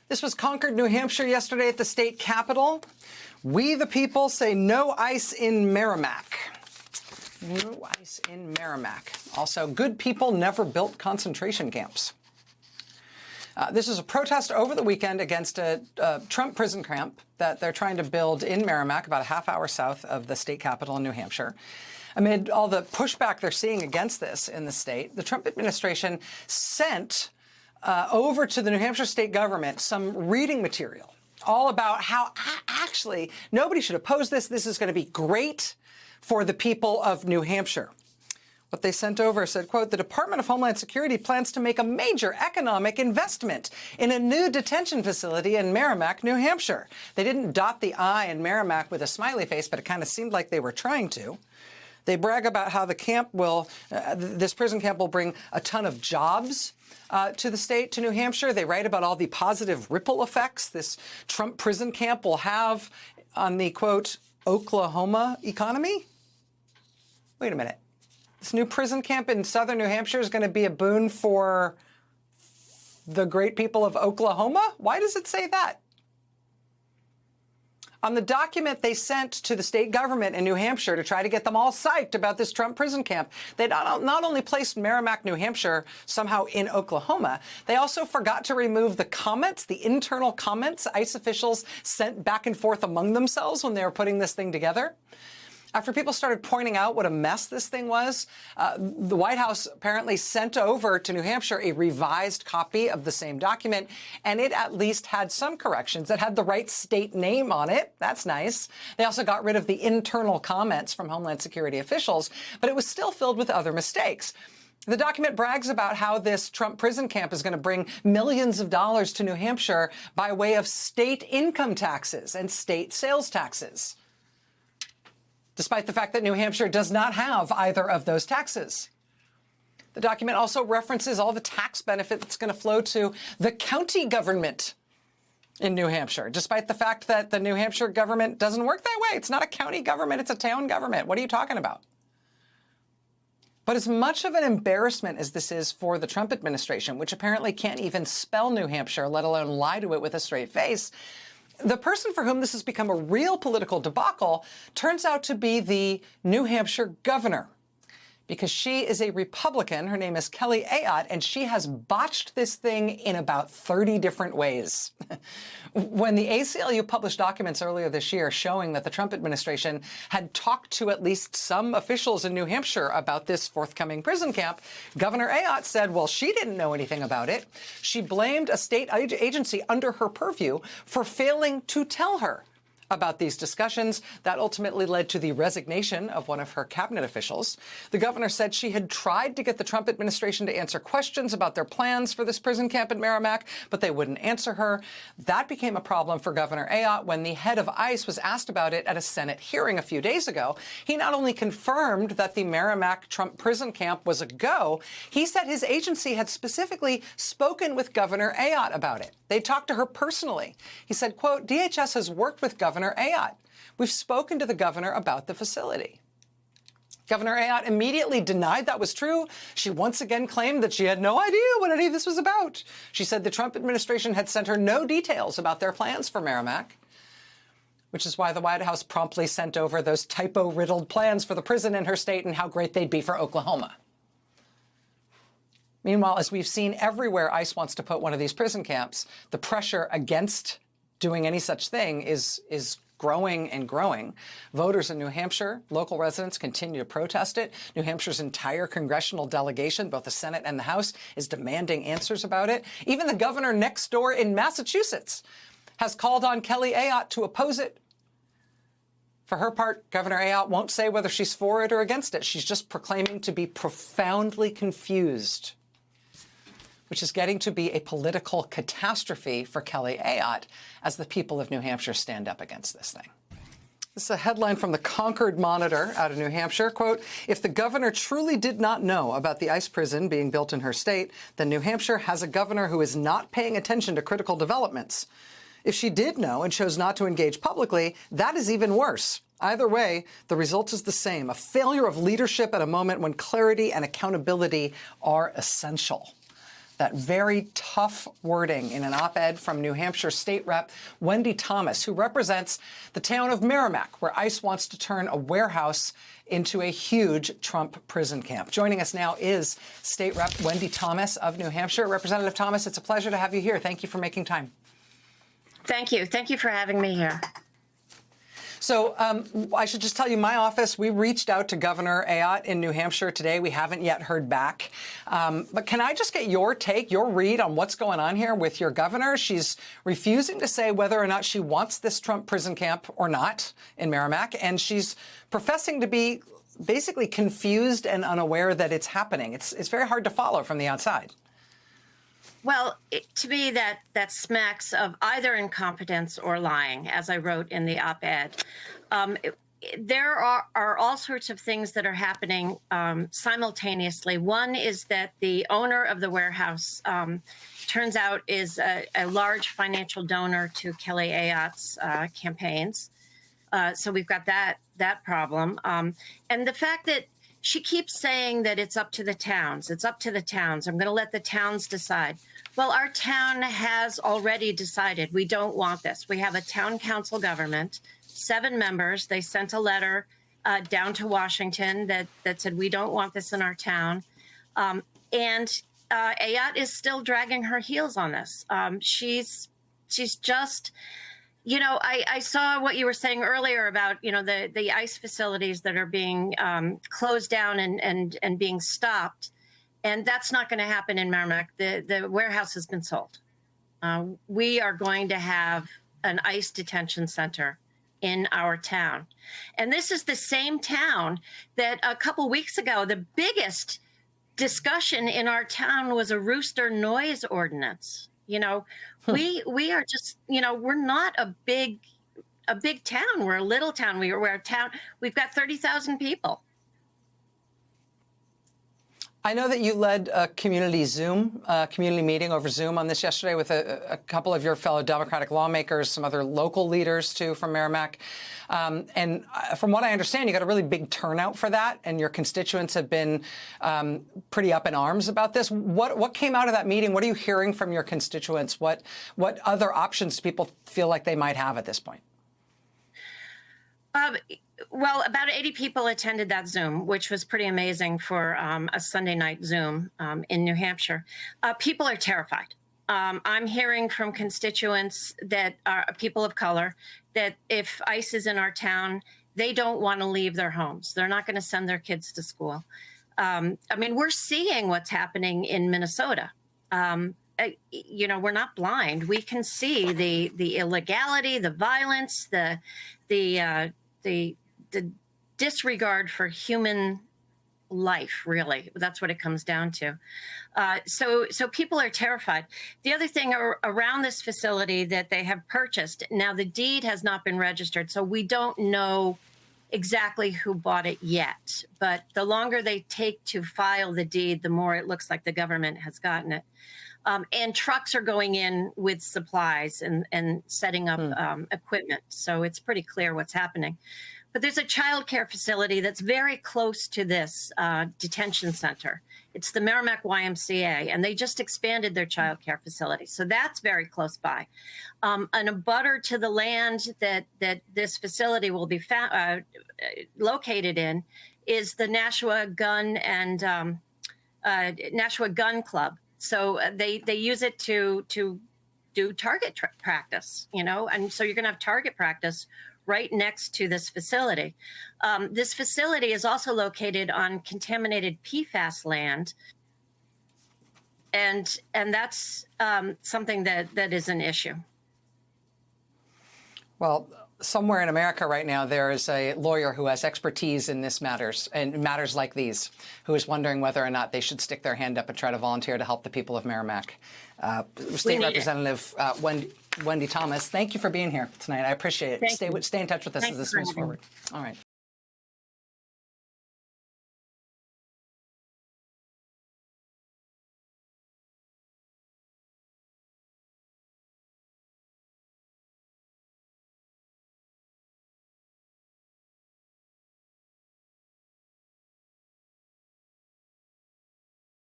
This was Concord, New Hampshire yesterday at the state capitol. We the people say no ICE in Merrimack. No ICE in Merrimack. Also, good people never built concentration camps. This is a protest over the weekend against a Trump prison camp that they're trying to build in Merrimack, about a half hour south of the state capitol in New Hampshire. Amid all the pushback they're seeing against this in the state, the Trump administration sent over to the New Hampshire state government some reading material all about how actually nobody should oppose this. This is going to be great for the people of New Hampshire. What they sent over said, quote, the Department of Homeland Security plans to make a major economic investment in a new detention facility in Merrimack, New Hampshire. They didn't dot the I in Merrimack with a smiley face, but it kind of seemed like they were trying to. They brag about how the camp will, this prison camp will bring a ton of jobs to the state, to New Hampshire. They write about all the positive ripple effects this Trump prison camp will have on the, quote, Oklahoma economy. Wait a minute. This new prison camp in southern New Hampshire is going to be a boon for the great people of Oklahoma? Why does it say that? On the document they sent to the state government in New Hampshire to try to get them all psyched about this Trump prison camp, they not only placed Merrimack, New Hampshire somehow in Oklahoma, they also forgot to remove the comments, the internal comments ICE officials sent back and forth among themselves when they were putting this thing together. After people started pointing out what a mess this thing was, the White House apparently sent over to New Hampshire a revised copy of the same document, and it at least had some corrections. It had the right state name on it. That's nice. They also got rid of the internal comments from Homeland Security officials, but it was still filled with other mistakes. The document brags about how this Trump prison camp is going to bring millions of dollars to New Hampshire by way of state income taxes and state sales taxes, despite the fact that New Hampshire does not have either of those taxes. The document also references all the tax benefit that's going to flow to the county government in New Hampshire, despite the fact that the New Hampshire government doesn't work that way. It's not a county government, it's a town government. What are you talking about? But as much of an embarrassment as this is for the Trump administration, which apparently can't even spell New Hampshire, let alone lie to it with a straight face, the person for whom this has become a real political debacle turns out to be the New Hampshire governor, because she is a Republican. Her name is Kelly Ayotte, and she has botched this thing in about 30 different ways. When the ACLU published documents earlier this year showing that the Trump administration had talked to at least some officials in New Hampshire about this forthcoming prison camp, Governor Ayotte said, well, she didn't know anything about it. She blamed a state agency under her purview for failing to tell her about these discussions. That ultimately led to the resignation of one of her cabinet officials. The governor said she had tried to get the Trump administration to answer questions about their plans for this prison camp in Merrimack, but they wouldn't answer her. That became a problem for Governor Ayotte when the head of ICE was asked about it at a Senate hearing a few days ago. He not only confirmed that the Merrimack Trump prison camp was a go, he said his agency had specifically spoken with Governor Ayotte about it. They talked to her personally. He said, quote, DHS has worked with Governor Ayotte. We've spoken to the governor about the facility. Governor Ayotte immediately denied that was true. She once again claimed that she had no idea what any of this was about. She said the Trump administration had sent her no details about their plans for Merrimack, which is why the White House promptly sent over those typo-riddled plans for the prison in her state and how great they'd be for Oklahoma. Meanwhile, as we've seen everywhere ICE wants to put one of these prison camps, the pressure against doing any such thing is growing and growing. Voters in New Hampshire, local residents, continue to protest it. New Hampshire's entire congressional delegation, both the Senate and the House, is demanding answers about it. Even the governor next door in Massachusetts has called on Kelly Ayotte to oppose it. For her part, Governor Ayotte won't say whether she's for it or against it. She's just proclaiming to be profoundly confused, which is getting to be a political catastrophe for Kelly Ayotte as the people of New Hampshire stand up against this thing. This is a headline from the Concord Monitor out of New Hampshire. Quote, if the governor truly did not know about the ICE prison being built in her state, then New Hampshire has a governor who is not paying attention to critical developments. If she did know and chose not to engage publicly, that is even worse. Either way, the result is the same, a failure of leadership at a moment when clarity and accountability are essential. that very tough wording in an op-ed from New Hampshire State Rep Wendy Thomas, who represents the town of Merrimack, where ICE wants to turn a warehouse into a huge Trump prison camp. Joining us now is State Rep Wendy Thomas of New Hampshire. Representative Thomas, it's a pleasure to have you here. Thank you for making time. Thank you. Thank you for having me here. So I should just tell you, my office, we reached out to Governor Ayotte in New Hampshire today. We haven't yet heard back. But can I just get your take, your read on what's going on here with your governor? She's refusing to say whether or not she wants this Trump prison camp or not in Merrimack. And she's professing to be basically confused and unaware that it's happening. It's very hard to follow from the outside. Well, to me, that smacks of either incompetence or lying, as I wrote in the op-ed. There are all sorts of things that are happening simultaneously. One is that the owner of the warehouse turns out is a large financial donor to Kelly Ayotte's campaigns. So we've got that problem. And the fact that she keeps saying that it's up to the towns. It's up to the towns. I'm going to let the towns decide. Well, our town has already decided we don't want this. We have a town council government, 7 members. They sent a letter down to Washington that said we don't want this in our town. And Ayotte is still dragging her heels on this. She's just... You know, I saw what you were saying earlier about, you know, the ICE facilities that are being closed down and being stopped. And that's not going to happen in Merrimack. The warehouse has been sold. We are going to have an ICE detention center in our town. And this is the same town that a couple weeks ago, the biggest discussion in our town was a rooster noise ordinance. You know, we are just, you know, we're not a big town. We're a little town. We're a town. We've got 30,000 people. I know that you led a community meeting over Zoom on this yesterday with a couple of your fellow Democratic lawmakers, some other local leaders, too, from Merrimack. And from what I understand, you got a really big turnout for that, and your constituents have been pretty up in arms about this. What came out of that meeting? What are you hearing from your constituents? What other options do people feel like they might have at this point? Well, about 80 people attended that Zoom, which was pretty amazing for a Sunday night Zoom in New Hampshire. People are terrified. I'm hearing from constituents that are people of color that if ICE is in our town, they don't want to leave their homes. They're not going to send their kids to school. I mean, we're seeing what's happening in Minnesota. You know, we're not blind. We can see the illegality, the violence, the disregard for human life, really. That's what it comes down to. So people are terrified. The other thing around this facility that they have purchased, now the deed has not been registered, so we don't know exactly who bought it yet. But the longer they take to file the deed, the more it looks like the government has gotten it. And trucks are going in with supplies and setting up equipment. So it's pretty clear what's happening. But there's a child care facility that's very close to this detention center. It's the Merrimack YMCA, and they just expanded their child care facility. So that's very close by. An abutter to the land that this facility will be located in is the Nashua Gun and Nashua Gun Club. So they use it to do target practice, you know, and so you're going to have target practice right next to this facility. This facility is also located on contaminated PFAS land, and that's something that is an issue. Well, somewhere in America right now, there is a lawyer who has expertise in matters like these, who is wondering whether or not they should stick their hand up and try to volunteer to help the people of Merrimack. State Representative Wendy Thomas, thank you for being here tonight. I appreciate it. Stay in touch with us as this moves forward. All right.